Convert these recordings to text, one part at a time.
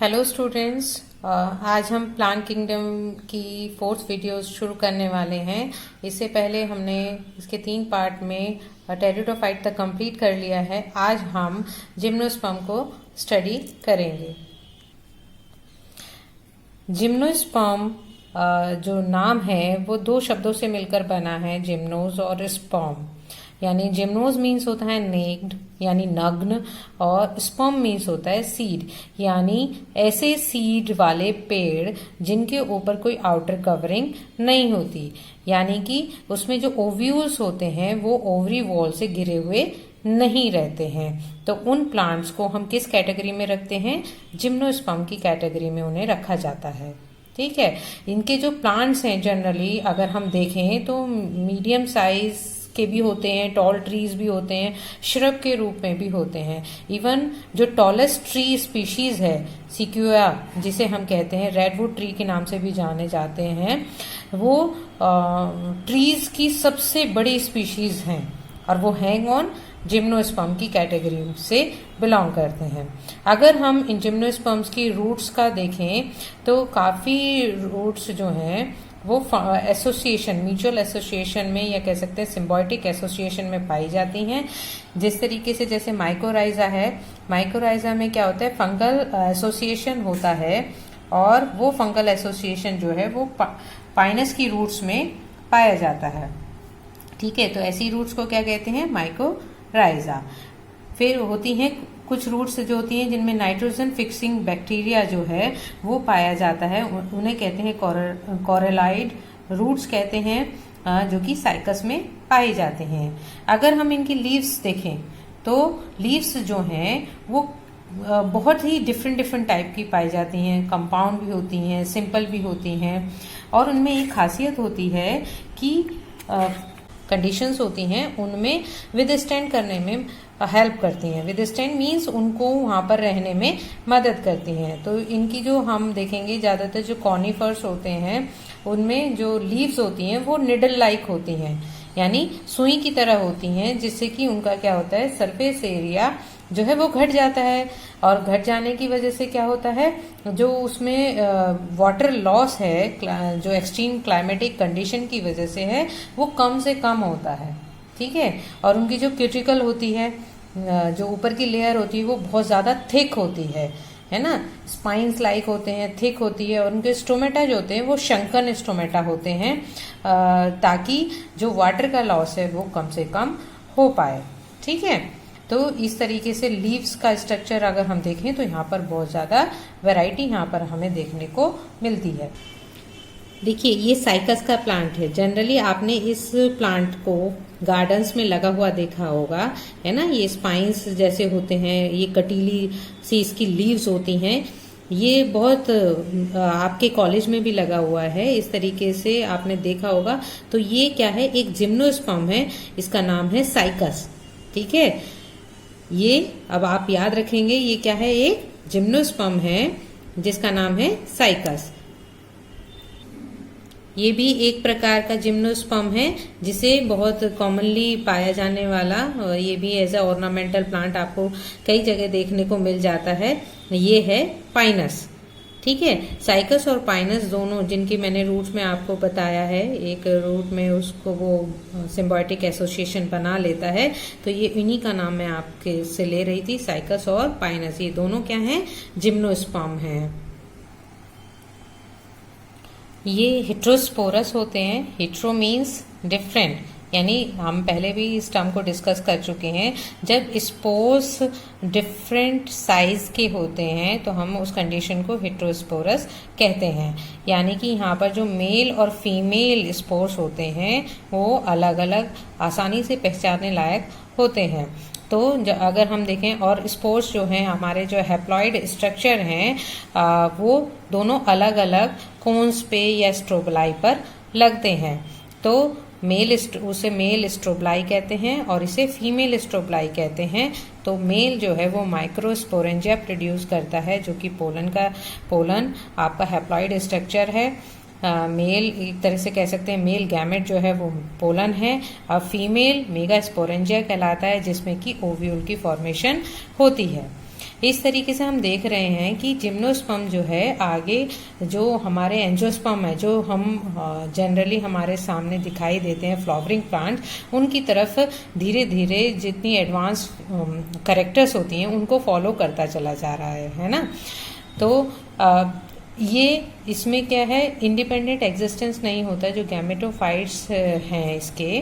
Hello students, आज हम plant kingdom की फोर्थ वीडियो शुरू करने वाले हैं। इससे पहले हमने इसके 3 पार्ट में टेरिडोफाइट तक कंप्लीट कर लिया है। आज हम जिम्नोस्पर्म को स्टडी करेंगे। जिम्नोस्पर्म जो नाम है वो 2 शब्दों से मिलकर बना है, जिम्नोस और स्पर्म। यानी जिम्नोस मीन्स होता है नेक्ड यानी नग्न, और स्पर्म मीन्स होता है सीड यानी ऐसे सीड वाले पेड़ जिनके ऊपर कोई आउटर कवरिंग नहीं होती, यानी कि उसमें जो ओव्यूल्स होते हैं वो ओवरी वॉल से घिरे हुए नहीं रहते हैं। तो उन प्लांट्स को हम किस कैटेगरी में रखते हैं? जिम्नोस्पर्म की कैटेगरी में उन्हें रखा जाता है। ठीक है। इनके जो प्लांट्स हैं जनरली अगर हम देखें तो मीडियम साइज के भी होते हैं, टॉल ट्रीज भी होते हैं, श्रब के रूप में भी होते हैं। इवन जो टॉलेस्ट ट्री स्पीशीज है सिक्यूया, जिसे हम कहते हैं रेडवुड ट्री के नाम से भी जाने जाते हैं, वो ट्रीज की सबसे बड़ी स्पीशीज हैं और वो हैंग ऑन जिम्नोस्पर्म की कैटेगरी से बिलोंग करते हैं। अगर हम इन जिम्नोस्पर्म्स की रूट्स का देखें तो काफी रूट्स जो हैं वो एसोसिएशन, म्यूचुअल एसोसिएशन में या कह सकते हैं सिम्बायोटिक एसोसिएशन में पाई जाती हैं। जिस तरीके से जैसे माइकोराइजा है, माइकोराइजा में क्या होता है, फंगल एसोसिएशन होता है और वो फंगल एसोसिएशन जो है वो पाइनस की रूट्स में पाया जाता है। ठीक है, तो ऐसी रूट्स को क्या कहते हैं? माइकोराइजा। फिर होती हैं कुछ रूट्स जो होती हैं जिनमें नाइट्रोजन फिक्सिंग बैक्टीरिया जो है वो पाया जाता है, उन्हें कहते हैं कोरेलाइड रूट्स कहते हैं, जो कि साइकस में पाए जाते हैं। अगर हम इनकी लीव्स देखें तो लीव्स जो हैं वो बहुत ही डिफरेंट टाइप की पाई जाती हैं। कंपाउंड भी होती हैं, सिंपल भी होती हैं, और उनमें एक खासियत होती है कि कंडीशंस होती हैं उनमें विदस्टैंड करने में हेल्प करती हैं। विदस्टैंड मीन्स उनको वहां पर रहने में मदद करती हैं। तो इनकी जो हम देखेंगे ज्यादातर जो कॉनिफर्स होते हैं उनमें जो लीव्स होती हैं वो निडल लाइक होती हैं, यानी सुई की तरह होती हैं, जिससे कि उनका क्या होता है, सरफेस एरिया जो है वो घट जाता है। और घट जाने की वजह से क्या होता है, जो उसमें वाटर लॉस है जो एक्सट्रीम क्लाइमेटिक कंडीशन की वजह से है वो कम से कम होता है। ठीक है। और उनकी जो क्यूटिकल होती है, जो ऊपर की लेयर होती है वो बहुत ज्यादा थिक होती है ना, स्पाइन्स लाइक होते हैं, थिक होती है। और उनके स्टोमेटा जो होते हैं वो शंकन स्टोमेटा होते हैं, ताकि जो वाटर का लॉस है वो कम से कम हो पाए। ठीक है। तो इस तरीके से लीव्स का स्ट्रक्चर अगर हम देखें तो यहाँ पर बहुत ज्यादा वैरायटी यहाँ पर हमें देखने को मिलती है। देखिए, ये साइकस का प्लांट है। जनरली आपने इस प्लांट को गार्डन्स में लगा हुआ देखा होगा, है ना। ये स्पाइन्स जैसे होते हैं, ये कटीली सी इसकी लीव्स होती हैं। ये बहुत आपके कॉलेज में भी लगा हुआ है, इस तरीके से आपने देखा होगा। तो ये क्या है, एक जिम्नोस्पर्म है, इसका नाम है साइकस। ठीक है। ये अब आप याद रखेंगे, ये क्या है, एक जिम्नोस्पर्म है जिसका नाम है साइकस। ये भी एक प्रकार का जिम्नोस्पर्म है जिसे बहुत कॉमनली पाया जाने वाला, ये भी एज अ ऑर्नामेंटल प्लांट आपको कई जगह देखने को मिल जाता है, ये है पाइनस। ठीक है। साइकस और पाइनस दोनों, जिनकी मैंने रूट्स में आपको बताया है, एक रूट में उसको वो सिम्बायोटिक एसोसिएशन बना लेता है, तो ये इन्हीं का नाम मैं आपके से ले रही थी, साइकस और पाइनस। ये दोनों क्या हैं? जिम्नोस्पर्म हैं। ये हेट्रोस्पोरस होते हैं। हेट्रो मीन्स डिफरेंट, यानी हम पहले भी इस टर्म को डिस्कस कर चुके हैं। जब स्पोर्स डिफरेंट साइज के होते हैं तो हम उस कंडीशन को हेट्रोस्पोरस कहते हैं, यानी कि यहाँ पर जो मेल और फीमेल स्पोर्स होते हैं वो अलग अलग आसानी से पहचानने लायक होते हैं। तो अगर हम देखें, और स्पोर्स जो हैं हमारे जो हैप्लॉइड स्ट्रक्चर हैं वो दोनों अलग अलग कोन्स पे या स्ट्रोबलाई पर लगते हैं। तो उसे मेल स्ट्रोबलाई कहते हैं और इसे फीमेल स्ट्रोबलाई कहते हैं। तो मेल जो है वो माइक्रोस्पोरेंजिया प्रोड्यूस करता है, जो कि पोलन आपका हैप्लॉइड स्ट्रक्चर है। मेल एक तरह से कह सकते हैं मेल गैमेट जो है वो पोलन है, और फीमेल मेगा स्पोरेंजिया कहलाता है, जिसमें कि ओव्यूल की फॉर्मेशन होती है। इस तरीके से हम देख रहे हैं कि जिम्नोस्पर्म जो है आगे जो हमारे एंजियोस्पर्म है, जो हम जनरली हमारे सामने दिखाई देते हैं फ्लावरिंग प्लांट, उनकी तरफ धीरे धीरे जितनी एडवांस कैरेक्टर्स होती हैं उनको फॉलो करता चला जा रहा है ना। तो ये इसमें क्या है, इंडिपेंडेंट एग्जिस्टेंस नहीं होता। जो गैमेटोफाइट्स हैं इसके,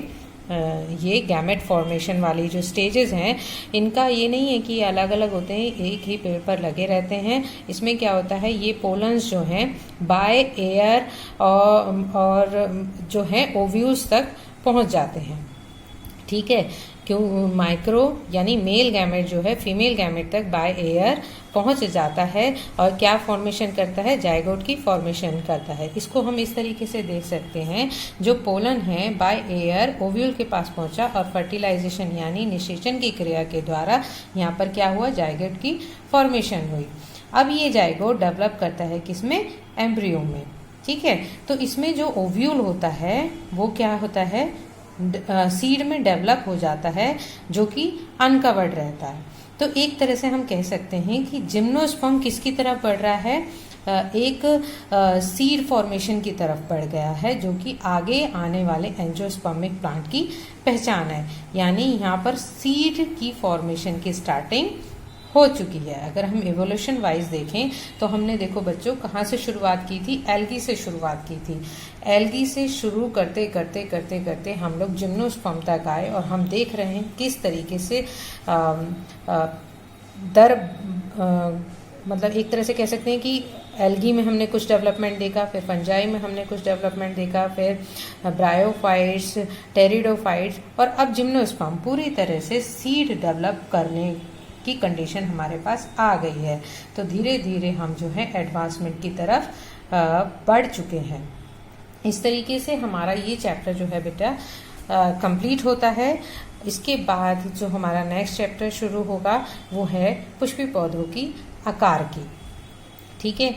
ये गैमेट फॉर्मेशन वाली जो स्टेजेस हैं, इनका ये नहीं है कि ये अलग अलग होते हैं, एक ही पेड़ पर लगे रहते हैं। इसमें क्या होता है, ये पोलन्स जो हैं बाय एयर और जो है ओव्यूल्स तक पहुंच जाते हैं। ठीक है, क्यों माइक्रो यानी मेल गैमेट जो है फीमेल गैमेट तक बाय एयर पहुंच जाता है और क्या फॉर्मेशन करता है, जाइगोट की फॉर्मेशन करता है। इसको हम इस तरीके से देख सकते हैं, जो पोलन है बाय एयर ओव्यूल के पास पहुंचा और फर्टिलाइजेशन यानी निषेचन की क्रिया के द्वारा यहाँ पर क्या हुआ, जाइगोट की फॉर्मेशन हुई। अब ये जाइगोट डेवलप करता है किसमें, एम्ब्रियो में। ठीक है, तो इसमें जो ओव्यूल होता है वो क्या होता है, सीड में डेवलप हो जाता है, जो कि अनकवर्ड रहता है। तो एक तरह से हम कह सकते हैं कि जिम्नोस्पर्म किसकी तरफ बढ़ रहा है, एक सीड फॉर्मेशन की तरफ बढ़ गया है, जो कि आगे आने वाले एंजियोस्पर्मिक प्लांट की पहचान है। यानी यहाँ पर सीड की फॉर्मेशन की स्टार्टिंग हो चुकी है। अगर हम इवोल्यूशन वाइज देखें तो हमने देखो बच्चों कहाँ से शुरुआत की थी, एल्गी से शुरुआत की थी। एल्गी से शुरू करते करते करते करते हम लोग जिम्नोस्पर्म तक आए और हम देख रहे हैं किस तरीके से मतलब एक तरह से कह सकते हैं कि एल्गी में हमने कुछ डेवलपमेंट देखा, फिर फंजाई में हमने कुछ डेवलपमेंट देखा, फिर ब्रायोफाइट्स, टेरिडोफाइट्स, और अब जिम्नोस्पर्म पूरी तरह से सीड डेवलप करने की कंडीशन हमारे पास आ गई है। तो धीरे धीरे हम जो है एडवांसमेंट की तरफ बढ़ चुके हैं। इस तरीके से हमारा ये चैप्टर जो है बेटा कंप्लीट होता है। इसके बाद जो हमारा नेक्स्ट चैप्टर शुरू होगा वो है पुष्पी पौधों की आकार की। ठीक है,